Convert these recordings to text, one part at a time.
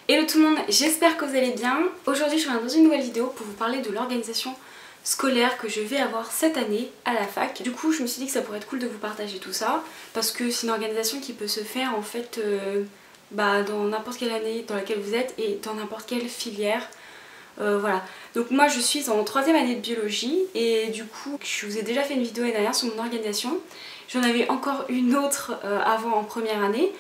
Hello tout le monde, j'espère que vous allez bien. Aujourd'hui je reviens dans une nouvelle vidéo pour vous parler de l'organisation scolaire que je vais avoir cette année à la fac. Du coup je me suis dit que ça pourrait être cool de vous partager tout ça parce que c'est une organisation qui peut se faire en fait dans n'importe quelle année dans laquelle vous êtes et dans n'importe quelle filière. Voilà, donc moi je suis en 3e année de biologie et du coup je vous ai déjà fait une vidéo l'année dernière sur mon organisation. J'en avais encore une autre avant en première année.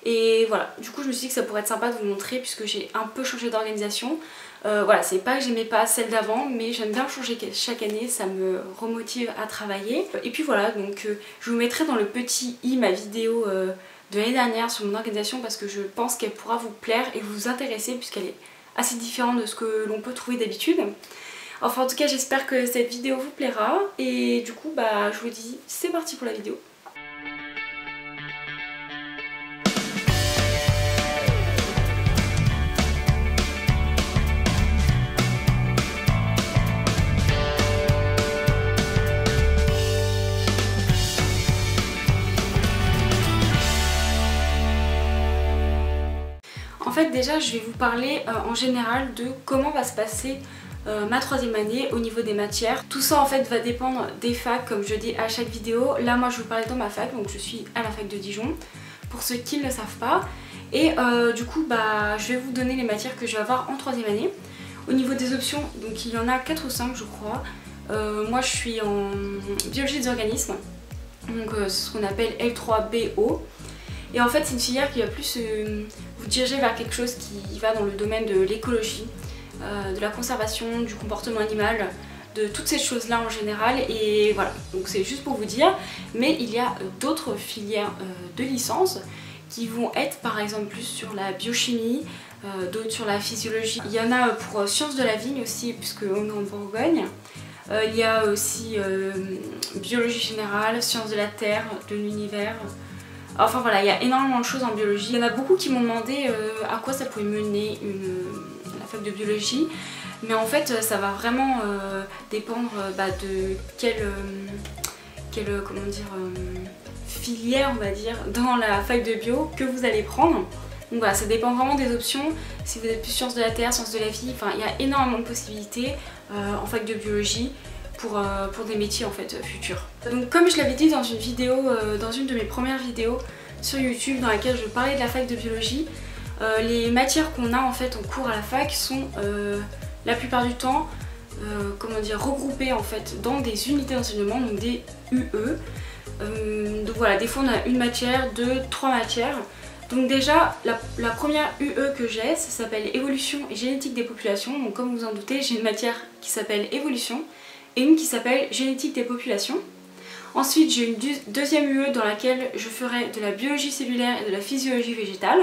Et voilà, du coup je me suis dit que ça pourrait être sympa de vous montrer puisque j'ai un peu changé d'organisation. Voilà, c'est pas que j'aimais pas celle d'avant, mais j'aime bien changer chaque année, ça me remotive à travailler. Et puis voilà, donc je vous mettrai dans le petit i ma vidéo de l'année dernière sur mon organisation parce que je pense qu'elle pourra vous plaire et vous intéresser puisqu'elle est assez différente de ce que l'on peut trouver d'habitude. Enfin en tout cas j'espère que cette vidéo vous plaira et du coup je vous dis c'est parti pour la vidéo. En fait déjà je vais vous parler en général de comment va se passer ma 3e année au niveau des matières. Tout ça en fait va dépendre des facs comme je dis à chaque vidéo. Là moi je vais vous parler dans ma fac, donc je suis à la fac de Dijon pour ceux qui ne le savent pas. Et du coup je vais vous donner les matières que je vais avoir en 3e année. Au niveau des options, donc il y en a 4 ou 5 je crois. Moi je suis en biologie des organismes, donc ce qu'on appelle L3BO. Et en fait c'est une filière qui va plus vous diriger vers quelque chose qui va dans le domaine de l'écologie, de la conservation, du comportement animal, de toutes ces choses là en général. Et voilà, donc c'est juste pour vous dire. Mais il y a d'autres filières de licence qui vont être par exemple plus sur la biochimie, d'autres sur la physiologie. Il y en a pour sciences de la vigne aussi puisque on est en Bourgogne. Il y a aussi biologie générale, sciences de la terre, de l'univers. Enfin voilà, il y a énormément de choses en biologie. Il y en a beaucoup qui m'ont demandé à quoi ça pouvait mener la fac de biologie. Mais en fait ça va vraiment dépendre de quelle filière on va dire dans la fac de bio que vous allez prendre. Donc voilà, ça dépend vraiment des options. Si vous êtes plus sciences de la terre, sciences de la vie, enfin il y a énormément de possibilités en fac de biologie. Pour des métiers en fait futurs. Donc comme je l'avais dit dans une vidéo, dans une de mes premières vidéos sur YouTube dans laquelle je parlais de la fac de biologie, les matières qu'on a en fait en cours à la fac sont la plupart du temps regroupées en fait dans des unités d'enseignement, donc des UE. Donc voilà, des fois on a une matière, 2, 3 matières. Donc déjà la première UE que j'ai, ça s'appelle évolution et génétique des populations. Donc comme vous en doutez, j'ai une matière qui s'appelle évolution et une qui s'appelle génétique des populations. Ensuite j'ai une deuxième UE dans laquelle je ferai de la biologie cellulaire et de la physiologie végétale.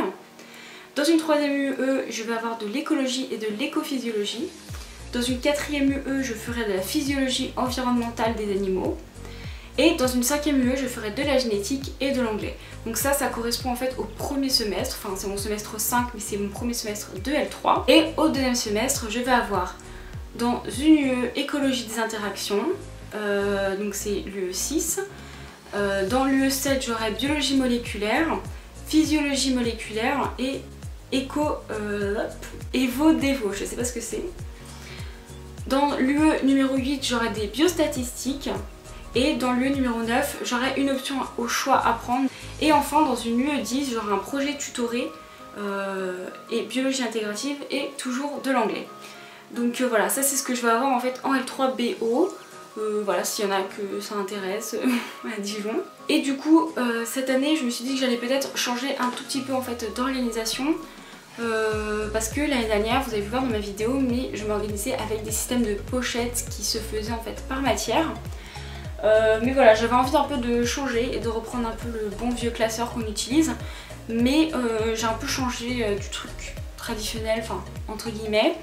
Dans une 3e UE je vais avoir de l'écologie et de l'écophysiologie. Dans une 4e UE je ferai de la physiologie environnementale des animaux. Et dans une 5e UE je ferai de la génétique et de l'anglais. Donc ça correspond en fait au premier semestre, enfin c'est mon semestre 5 mais c'est mon premier semestre de L3. Et au 2e semestre je vais avoir dans une UE écologie des interactions, donc c'est l'UE 6. Dans l'UE 7 j'aurai biologie moléculaire, physiologie moléculaire et évo-dévo, je sais pas ce que c'est. Dans l'UE numéro 8 j'aurai des biostatistiques. Et dans l'UE numéro 9 j'aurai une option au choix à prendre. Et enfin dans une UE 10 j'aurai un projet tutoré et biologie intégrative et toujours de l'anglais. Donc voilà, ça c'est ce que je vais avoir en fait en L3BO. Voilà, s'il y en a que ça intéresse à Dijon. Et du coup cette année je me suis dit que j'allais peut-être changer un tout petit peu en fait d'organisation. Parce que l'année dernière, vous avez pu voir dans ma vidéo, mais je m'organisais avec des systèmes de pochettes qui se faisaient en fait par matière. Mais voilà, j'avais envie un peu de changer et de reprendre un peu le bon vieux classeur qu'on utilise. Mais j'ai un peu changé du truc traditionnel, enfin entre guillemets.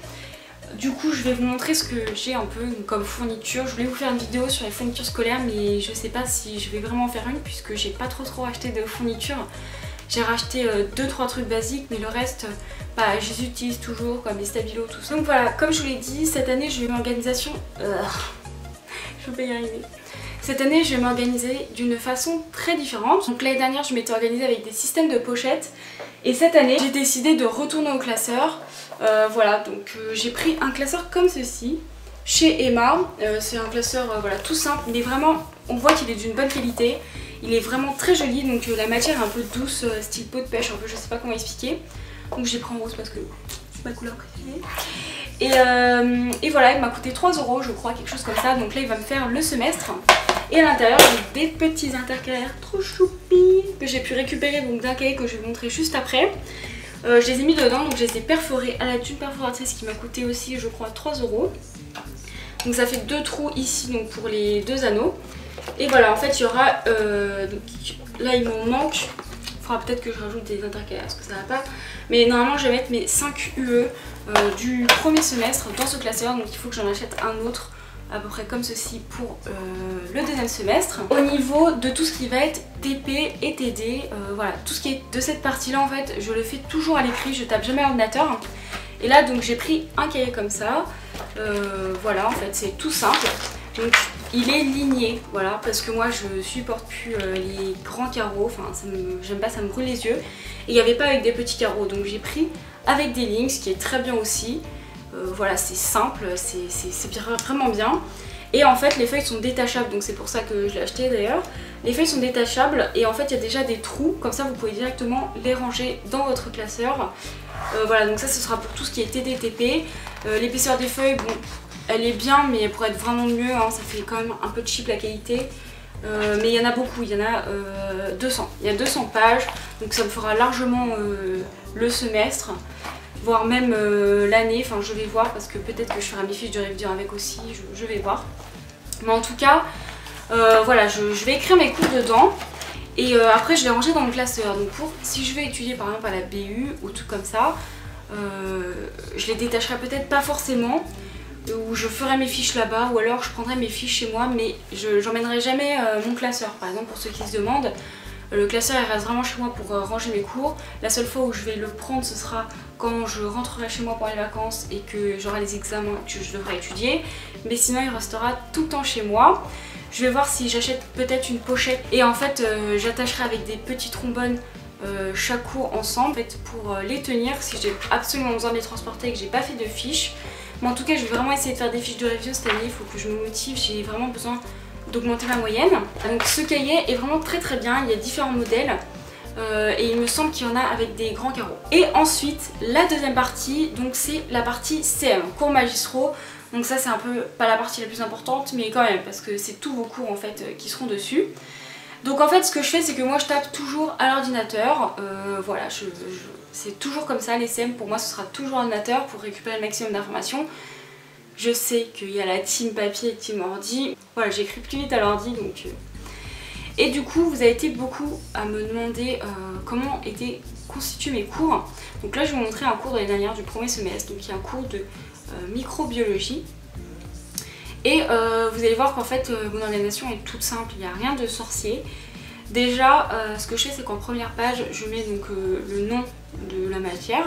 Du coup je vais vous montrer ce que j'ai un peu comme fourniture. Je voulais vous faire une vidéo sur les fournitures scolaires mais je sais pas si je vais vraiment en faire une puisque j'ai pas trop acheté de fournitures. J'ai racheté 2-3 trucs basiques mais le reste je les utilise toujours comme les stabilos, tout ça. Donc voilà, comme je vous l'ai dit, cette année j'ai eu une organisation... je vais pas y arriver. Cette année je vais m'organiser d'une façon très différente. Donc l'année dernière je m'étais organisée avec des systèmes de pochettes et cette année j'ai décidé de retourner au classeur. Voilà, donc j'ai pris un classeur comme ceci chez Emma. C'est un classeur voilà, tout simple mais vraiment on voit qu'il est d'une bonne qualité. Il est vraiment très joli, donc la matière est un peu douce, style peau de pêche, un peu, je sais pas comment expliquer. Donc j'ai pris en rose parce que c'est ma couleur préférée. Et voilà, il m'a coûté 3 € je crois, quelque chose comme ça. Donc là il va me faire le semestre. Et à l'intérieur j'ai des petits intercalaires trop choupis que j'ai pu récupérer donc d'un cahier que je vais vous montrer juste après. Je les ai mis dedans, donc je les ai perforés à l'aide d'une perforatrice qui m'a coûté aussi je crois 3 €. Donc ça fait 2 trous ici donc pour les 2 anneaux. Et voilà, en fait il y aura, donc, là il m'en manque, il faudra peut-être que je rajoute des intercalaires parce que ça va pas. Mais normalement je vais mettre mes 5 UE du premier semestre dans ce classeur, donc il faut que j'en achète un autre à peu près comme ceci pour le deuxième semestre. Au niveau de tout ce qui va être TP et TD, voilà, tout ce qui est de cette partie là en fait je le fais toujours à l'écrit, je tape jamais à l'ordinateur. Et là donc j'ai pris un cahier comme ça, voilà en fait c'est tout simple. Donc il est ligné, voilà, parce que moi je supporte plus les grands carreaux, enfin j'aime pas, ça me brûle les yeux. Et il n'y avait pas avec des petits carreaux, donc j'ai pris avec des lignes, ce qui est très bien aussi. Voilà, c'est simple, c'est vraiment bien. Et en fait les feuilles sont détachables, donc c'est pour ça que je l'ai acheté d'ailleurs. Les feuilles sont détachables et en fait il y a déjà des trous, comme ça vous pouvez directement les ranger dans votre classeur. Voilà, donc ça ce sera pour tout ce qui est TDTP. L'épaisseur des feuilles, bon, elle est bien mais elle pourrait être vraiment mieux, hein, ça fait quand même un peu cheap la qualité. Mais il y en a beaucoup, il y en a 200. Il y a 200 pages, donc ça me fera largement le semestre, voire même l'année, enfin je vais voir parce que peut-être que je ferai mes fiches de révision avec aussi, je vais voir. Mais en tout cas, voilà, je vais écrire mes cours dedans et après je vais ranger dans le classeur. Donc pour, si je vais étudier par exemple à la BU ou tout comme ça, je les détacherai peut-être pas forcément, où je ferai mes fiches là-bas ou alors je prendrai mes fiches chez moi, mais j'emmènerai jamais mon classeur. Par exemple pour ceux qui se demandent, le classeur il reste vraiment chez moi pour ranger mes cours. La seule fois où je vais le prendre ce sera quand je rentrerai chez moi pour les vacances et que j'aurai les examens que je devrais étudier, mais sinon il restera tout le temps chez moi. Je vais voir si j'achète peut-être une pochette et en fait j'attacherai avec des petits trombones chaque cours ensemble en fait, pour les tenir si j'ai absolument besoin de les transporter et que j'ai pas fait de fiches. Mais en tout cas je vais vraiment essayer de faire des fiches de révision cette année, il faut que je me motive, j'ai vraiment besoin d'augmenter ma moyenne. Donc ce cahier est vraiment très très bien, il y a différents modèles et il me semble qu'il y en a avec des grands carreaux. Et ensuite la deuxième partie, donc c'est la partie CM, cours magistraux. Donc ça c'est un peu pas la partie la plus importante mais quand même parce que c'est tous vos cours en fait qui seront dessus. Donc en fait ce que je fais c'est que moi je tape toujours à l'ordinateur, voilà, c'est toujours comme ça les CM, pour moi ce sera toujours ordinateur pour récupérer le maximum d'informations. Je sais qu'il y a la team papier et team ordi, voilà j'écris plus vite à l'ordi donc... Et du coup vous avez été beaucoup à me demander comment étaient constitués mes cours. Donc là je vais vous montrer un cours de l'année dernière du premier semestre, donc il y a un cours de microbiologie. Et vous allez voir qu'en fait mon organisation est toute simple, il n'y a rien de sorcier. Déjà ce que je fais c'est qu'en première page je mets donc le nom de la matière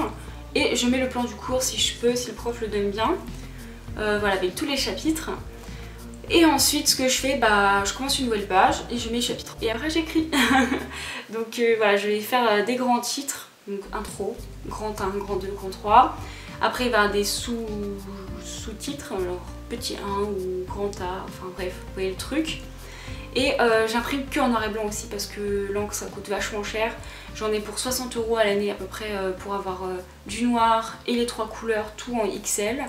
et je mets le plan du cours si je peux, si le prof le donne bien. Voilà, avec tous les chapitres. Et ensuite ce que je fais, bah je commence une nouvelle page et je mets les chapitres. Et après j'écris. Donc voilà, je vais faire des grands titres, donc intro, grand 1, grand 2, grand 3. Après il va y avoir des sous-titres, alors petit 1 ou grand A, enfin bref, vous voyez le truc. Et j'imprime que en noir et blanc aussi parce que l'encre ça coûte vachement cher. J'en ai pour 60 € à l'année à peu près pour avoir du noir et les 3 couleurs, tout en XL.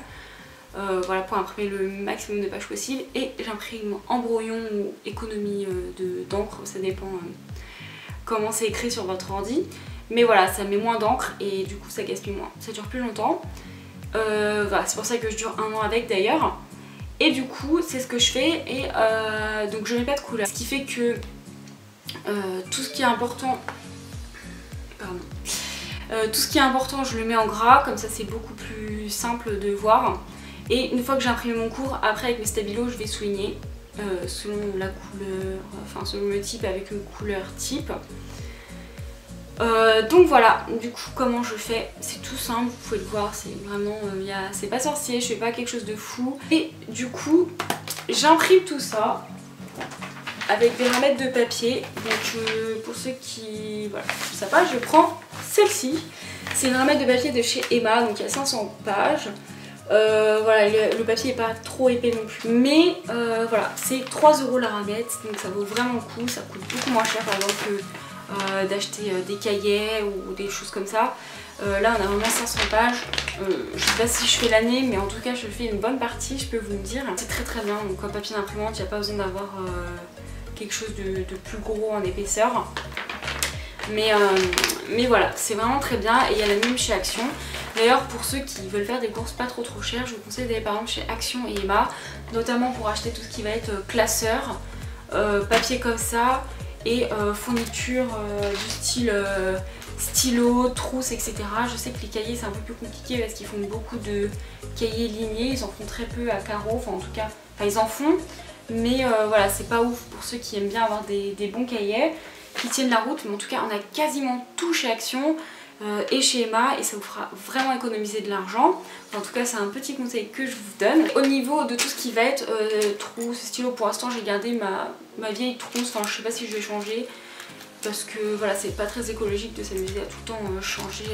Voilà, pour imprimer le maximum de pages possible. Et j'imprime en brouillon ou économie d'encre, ça dépend comment c'est écrit sur votre ordi. Mais voilà, ça met moins d'encre et du coup ça gaspille moins, ça dure plus longtemps. Voilà, c'est pour ça que je dure 1 an avec d'ailleurs. Et du coup c'est ce que je fais et donc je mets pas de couleur. Ce qui fait que tout ce qui est important, pardon, tout ce qui est important je le mets en gras, comme ça c'est beaucoup plus simple de voir. Et une fois que j'ai imprimé mon cours, après avec mes stabilos je vais souligner selon la couleur, enfin selon le type avec une couleur type. Donc voilà, du coup comment je fais, c'est tout simple, vous pouvez le voir, c'est vraiment, c'est pas sorcier, je fais pas quelque chose de fou. Et du coup, j'imprime tout ça, avec des ramettes de papier. Donc pour ceux qui voilà, ne savent pas, je prends celle-ci. C'est une ramette de papier de chez Emma, donc il y a 500 pages. Voilà, le papier n'est pas trop épais non plus, mais voilà, c'est 3 € la ramette, donc ça vaut vraiment le coup. Ça coûte beaucoup moins cher par exemple que d'acheter des cahiers ou des choses comme ça. Là on a vraiment 500 pages, je sais pas si je fais l'année, mais en tout cas je fais une bonne partie, je peux vous le dire. C'est très très bien, donc en papier d'imprimante, il n'y a pas besoin d'avoir quelque chose de plus gros en épaisseur. Mais voilà, c'est vraiment très bien et il y a la même chez Action. D'ailleurs pour ceux qui veulent faire des courses pas trop chères, je vous conseille d'aller par exemple chez Action et Emma, notamment pour acheter tout ce qui va être classeur, papier comme ça et fourniture du style stylo, trousse, etc. Je sais que les cahiers c'est un peu plus compliqué parce qu'ils font beaucoup de cahiers lignés, ils en font très peu à carreaux, enfin en tout cas, ils en font. Mais voilà, c'est pas ouf pour ceux qui aiment bien avoir des bons cahiers qui tiennent la route, mais en tout cas on a quasiment tout chez Action et chez Emma et ça vous fera vraiment économiser de l'argent. En tout cas c'est un petit conseil que je vous donne. Au niveau de tout ce qui va être trousse, stylo, pour l'instant j'ai gardé ma vieille trousse, enfin je sais pas si je vais changer parce que voilà c'est pas très écologique de s'amuser à tout le temps changer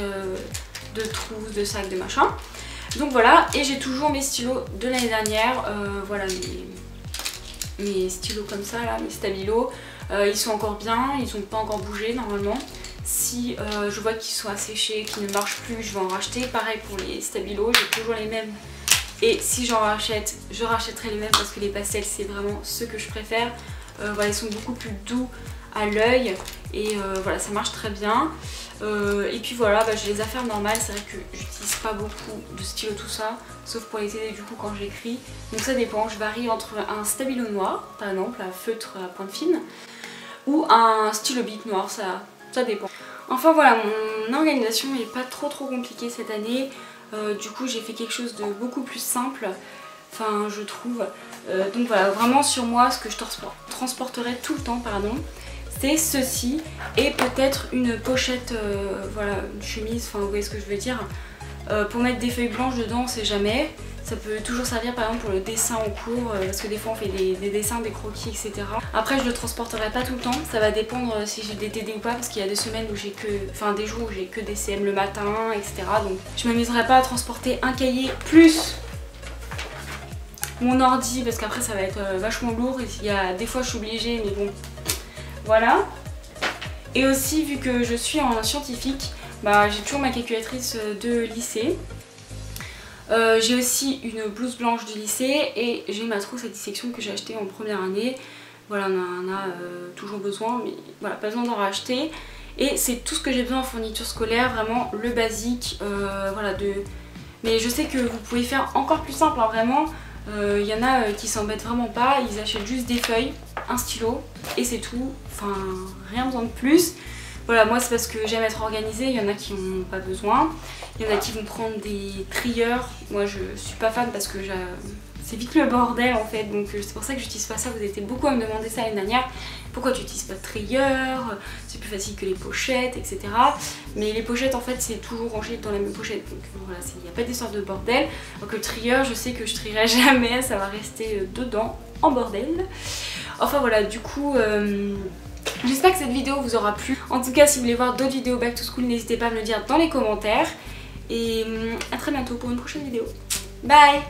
de trousse, de sac, de machin. Donc voilà, et j'ai toujours mes stylos de l'année dernière, voilà mes stylos comme ça là, mes stabilos. Ils sont encore bien, ils n'ont pas encore bougé normalement. Si je vois qu'ils sont asséchés, qu'ils ne marchent plus, je vais en racheter. Pareil pour les stabilos, j'ai toujours les mêmes. Et si j'en rachète, je rachèterai les mêmes parce que les pastels c'est vraiment ceux que je préfère. Voilà, ils sont beaucoup plus doux à l'œil et voilà, ça marche très bien. Et puis voilà, j'ai les affaires normales, c'est vrai que j'utilise pas beaucoup de stylo tout ça, sauf pour les TD du coup quand j'écris. Donc ça dépend, je varie entre un stabilo noir, par exemple, à feutre à pointe fine, ou un stylo bic noir, ça dépend. Enfin voilà, mon organisation n'est pas trop compliquée cette année. Du coup j'ai fait quelque chose de beaucoup plus simple, enfin je trouve. Donc voilà, vraiment sur moi, ce que je transporterai tout le temps, pardon, c'est ceci et peut-être une pochette, voilà, une chemise, enfin vous voyez ce que je veux dire, pour mettre des feuilles blanches dedans, on sait jamais. Ça peut toujours servir par exemple pour le dessin en cours, parce que des fois on fait des dessins, des croquis, etc. Après je le transporterai pas tout le temps, ça va dépendre si j'ai des TD ou pas, parce qu'il y a des semaines où j'ai que, enfin des jours où j'ai que des CM le matin, etc. Donc je m'amuserai pas à transporter un cahier plus mon ordi, parce qu'après ça va être vachement lourd. Il y a des fois je suis obligée, mais bon, voilà. Et aussi vu que je suis en scientifique, j'ai toujours ma calculatrice de lycée. J'ai aussi une blouse blanche du lycée et j'ai ma trousse à dissection que j'ai achetée en première année. Voilà, on en a toujours besoin, mais voilà, pas besoin d'en racheter. Et c'est tout ce que j'ai besoin en fourniture scolaire, vraiment le basique, voilà, mais je sais que vous pouvez faire encore plus simple, hein, vraiment. Il y en a qui s'embêtent vraiment pas, ils achètent juste des feuilles, un stylo et c'est tout, enfin rien besoin de plus. Voilà, moi c'est parce que j'aime être organisée, il y en a qui n'ont pas besoin, il y en a qui vont prendre des trieurs, moi je suis pas fan parce que c'est vite le bordel en fait, donc c'est pour ça que j'utilise pas ça. Vous étiez beaucoup à me demander ça l'année dernière, pourquoi tu n'utilises pas de trieur, c'est plus facile que les pochettes, etc. Mais les pochettes en fait c'est toujours rangé dans la même pochette, donc voilà, il n'y a pas d'histoire de bordel. Donc le trieur, je sais que je trierai jamais, ça va rester dedans en bordel. Enfin voilà, du coup j'espère que cette vidéo vous aura plu. En tout cas si vous voulez voir d'autres vidéos back to school, n'hésitez pas à me le dire dans les commentaires. Et à très bientôt pour une prochaine vidéo. Bye!